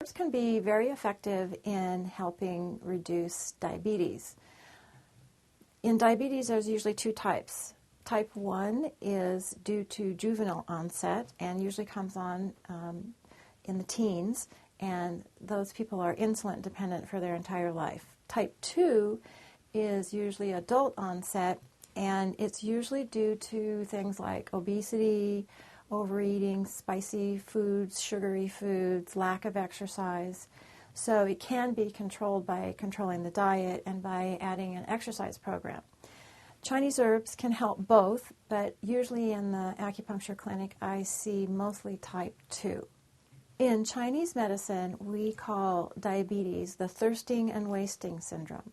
Herbs can be very effective in helping reduce diabetes. In diabetes, there's usually two types. Type 1 is due to juvenile onset and usually comes on in the teens, and those people are insulin dependent for their entire life. Type 2 is usually adult onset, and it's usually due to things like obesity, overeating, spicy foods, sugary foods, lack of exercise. So it can be controlled by controlling the diet and by adding an exercise program. Chinese herbs can help both, but usually in the acupuncture clinic I see mostly type 2. In Chinese medicine, we call diabetes the thirsting and wasting syndrome.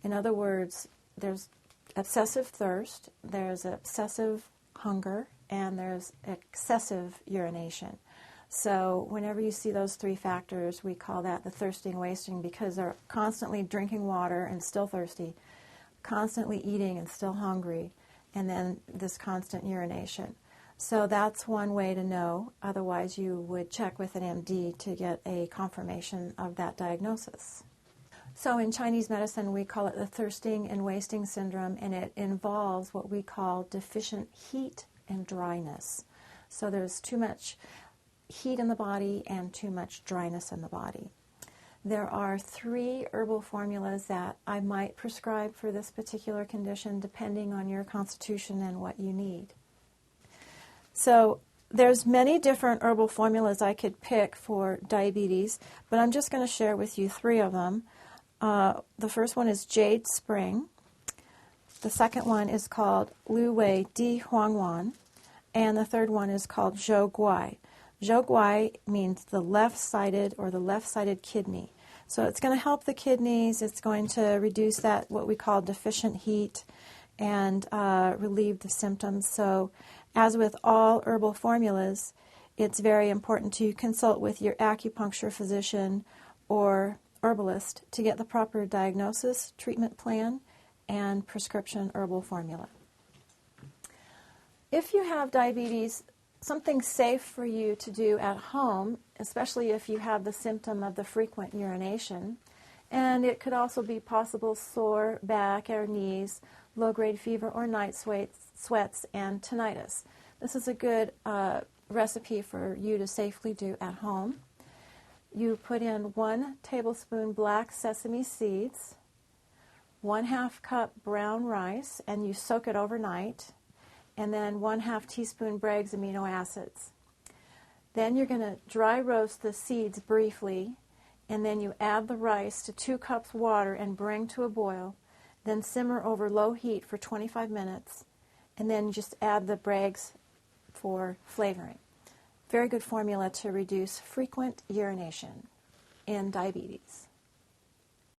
In other words, there's excessive thirst, there's obsessive hunger, and there's excessive urination. So whenever you see those three factors, we call that the thirsting, wasting, because they're constantly drinking water and still thirsty, constantly eating and still hungry, and then this constant urination. So that's one way to know. Otherwise, you would check with an MD to get a confirmation of that diagnosis. So in Chinese medicine, we call it the thirsting and wasting syndrome, and it involves what we call deficient heat and dryness. So there's too much heat in the body and too much dryness in the body. There are 3 herbal formulas that I might prescribe for this particular condition depending on your constitution and what you need. So there's many different herbal formulas I could pick for diabetes, but I'm just going to share with you 3 of them. The first one is Jade Spring. The second one is called Lu Wei Di Huang Wan. And the third one is called Zhou Guai. Zhou Guai means the left-sided or the left-sided kidney. So it's going to help the kidneys. It's going to reduce that, what we call deficient heat, and relieve the symptoms. So as with all herbal formulas, it's very important to consult with your acupuncture physician or herbalist to get the proper diagnosis, treatment plan, and prescription herbal formula. If you have diabetes, something safe for you to do at home, especially if you have the symptom of the frequent urination, and it could also be possible sore back or knees, low-grade fever or night sweats, and tinnitus. This is a good recipe for you to safely do at home. You put in 1 tablespoon black sesame seeds, 1/2 cup brown rice, and you soak it overnight, and then 1/2 teaspoon Bragg's amino acids. Then you're going to dry roast the seeds briefly, and then you add the rice to 2 cups water and bring to a boil, then simmer over low heat for 25 minutes, and then just add the Bragg's for flavoring. Very good formula to reduce frequent urination in diabetes.